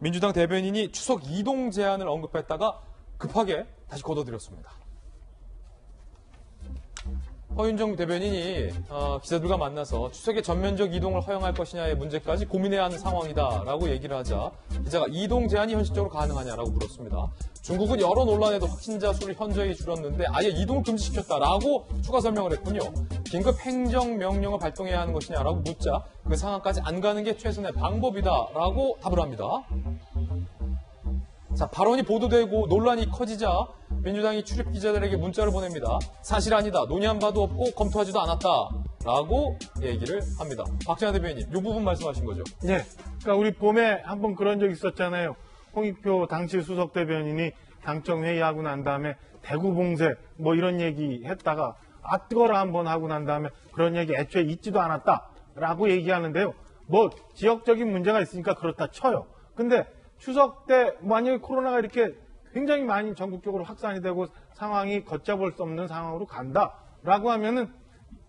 민주당 대변인이 추석 이동 제한을 언급했다가 급하게 다시 걷어들였습니다. 허윤정 대변인이 기자들과 만나서 추석에 전면적 이동을 허용할 것이냐의 문제까지 고민해야 하는 상황이다라고 얘기를 하자 기자가 이동 제한이 현실적으로 가능하냐라고 물었습니다. 중국은 여러 논란에도 확진자 수를 현저히 줄였는데 아예 이동을 금지시켰다라고 추가 설명을 했군요. 긴급 행정명령을 발동해야 하는 것이냐라고 묻자 그 상황까지 안 가는 게 최선의 방법이다라고 답을 합니다. 자, 발언이 보도되고 논란이 커지자 민주당이 출입 기자들에게 문자를 보냅니다. 사실 아니다. 논의한 바도 없고 검토하지도 않았다라고 얘기를 합니다. 박찬하 대변인님, 이 부분 말씀하신 거죠? 네. 그러니까 우리 봄에 한번 그런 적 있었잖아요. 홍익표 당시 수석 대변인이 당청 회의하고 난 다음에 대구 봉쇄 뭐 이런 얘기 했다가 뜨거라 한번 하고 난 다음에 그런 얘기 애초에 있지도 않았다라고 얘기하는데요. 뭐 지역적인 문제가 있으니까 그렇다 쳐요. 근데 추석 때 만약에 코로나가 이렇게 굉장히 많이 전국적으로 확산이 되고 상황이 걷잡을 수 없는 상황으로 간다라고 하면은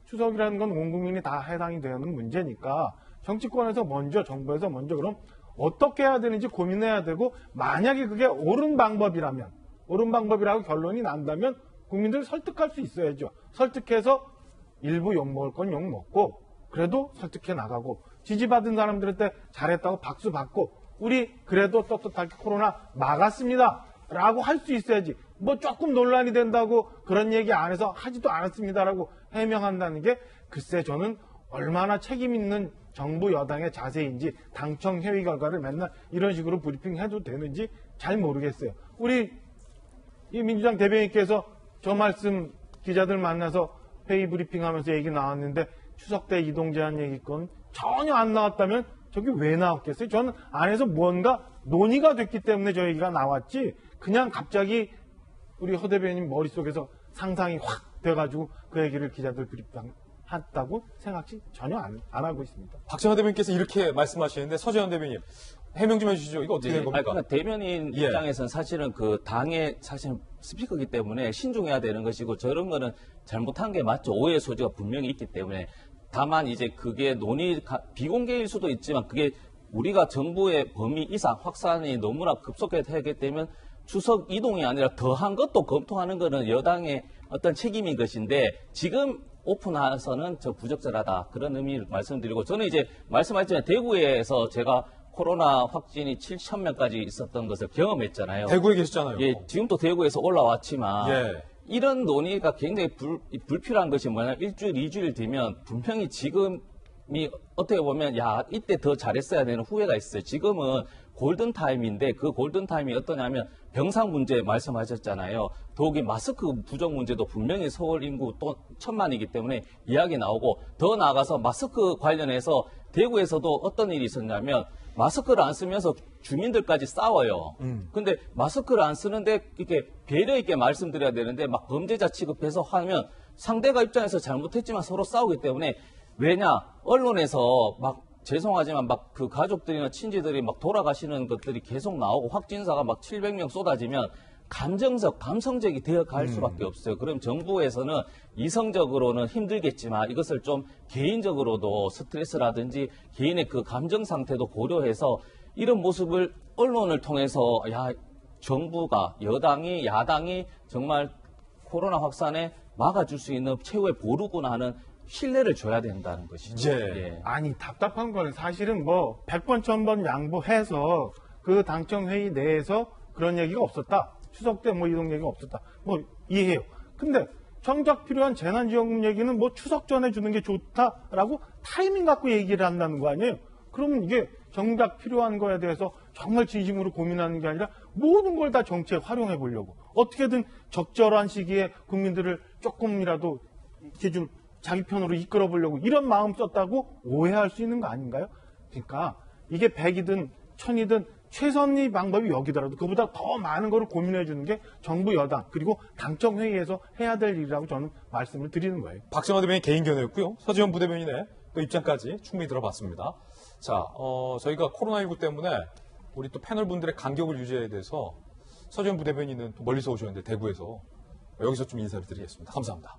추석이라는 건 온 국민이 다 해당이 되는 문제니까 정치권에서 먼저 정부에서 먼저 그럼 어떻게 해야 되는지 고민해야 되고 만약에 그게 옳은 방법이라고 결론이 난다면 국민들을 설득할 수 있어야죠. 설득해서 일부 욕먹을 건 욕먹고 그래도 설득해 나가고 지지받은 사람들한테 잘했다고 박수 받고 우리 그래도 떳떳하게 코로나 막았습니다 라고 할 수 있어야지. 뭐 조금 논란이 된다고 그런 얘기 안 해서 하지도 않았습니다라고 해명한다는 게 글쎄 저는 얼마나 책임 있는 정부 여당의 자세인지 당청 회의 결과를 맨날 이런 식으로 브리핑해도 되는지 잘 모르겠어요. 우리 이 민주당 대변인께서 저 말씀 기자들 만나서 회의 브리핑하면서 얘기 나왔는데 추석 때 이동 제한 얘기 건 전혀 안 나왔다면 저게 왜 나왔겠어요? 저는 안에서 무언가 논의가 됐기 때문에 저 얘기가 나왔지 그냥 갑자기 우리 허 대변인 머릿속에서 상상이 확 돼가지고 그 얘기를 기자들 브리핑했다고 생각지 전혀 안 하고 있습니다. 박찬하 대변인께서 이렇게 말씀하시는데 서재현 대변인 해명 좀 해주시죠. 이거 어떻게 된 겁니까? 그러니까 대변인 입장에서는 사실은 그 당의 사실은 스피커이기 때문에 신중해야 되는 것이고 저런 거는 잘못한 게 맞죠. 오해 소지가 분명히 있기 때문에 다만 이제 그게 비공개일 수도 있지만 그게 우리가 정부의 범위 이상 확산이 너무나 급속하게 되면 추석 이동이 아니라 더한 것도 검토하는 것은 여당의 어떤 책임인 것인데 지금 오픈해서는 저 부적절하다 그런 의미를 말씀드리고 저는 이제 말씀하셨지만 대구에서 제가 코로나 확진이 7,000명까지 있었던 것을 경험했잖아요. 대구에 계셨잖아요. 예, 지금도 대구에서 올라왔지만 이런 논의가 굉장히 불필요한 것이 뭐냐면 일주일, 2주일 뒤면 분명히 지금이 어떻게 보면 이때 더 잘했어야 되는 후회가 있어요. 지금은 골든타임인데 그 골든타임이 어떠냐면 병상 문제 말씀하셨잖아요. 더욱이 마스크 부족 문제도 분명히 서울 인구 또 1,000만이기 때문에 이야기 나오고 더 나아가서 마스크 관련해서 대구에서도 어떤 일이 있었냐면 마스크를 안 쓰면서 주민들까지 싸워요. 근데 마스크를 안 쓰는데 이렇게 배려 있게 말씀드려야 되는데 막 범죄자 취급해서 하면 상대가 입장에서 잘못했지만 서로 싸우기 때문에 왜냐 언론에서 막 죄송하지만 막 그 가족들이나 친지들이 막 돌아가시는 것들이 계속 나오고 확진자가 막 700명 쏟아지면 감성적이 되어 갈 수밖에 없어요. 그럼 정부에서는 이성적으로는 힘들겠지만 이것을 좀 개인적으로도 스트레스라든지 개인의 그 감정 상태도 고려해서 이런 모습을 언론을 통해서 정부가 야당이 정말 코로나 확산에 막아줄 수 있는 최후의 보루구나 하는 신뢰를 줘야 된다는 것이죠. 예. 아니 답답한 거는 사실은 뭐 100번 1000번 양보해서 그 당청 회의 내에서 그런 얘기가 없었다. 추석 때 뭐 이동 얘기가 없었다. 뭐 이해해요. 근데 정작 필요한 재난지원금 얘기는 뭐 추석 전에 주는 게 좋다라고 타이밍 갖고 얘기를 한다는 거 아니에요? 그러면 이게 정작 필요한 거에 대해서 정말 진심으로 고민하는 게 아니라 모든 걸 다 정치에 활용해 보려고 어떻게든 적절한 시기에 국민들을 조금이라도 이렇게 좀 자기 편으로 이끌어 보려고 이런 마음 썼다고 오해할 수 있는 거 아닌가요? 그러니까 이게 100이든 1000이든 최선의 방법이 여기더라도 그보다 더 많은 거를 고민해 주는 게 정부 여당 그리고 당청 회의에서 해야 될 일이라고 저는 말씀을 드리는 거예요. 박정하 대변인 개인 견해였고요. 서지현 부대변인의 또 입장까지 충분히 들어봤습니다. 자, 저희가 코로나19 때문에 우리 또 패널 분들의 간격을 유지해야 돼서 서지현 부대변인은 또 멀리서 오셨는데 대구에서 여기서 좀 인사를 드리겠습니다. 감사합니다.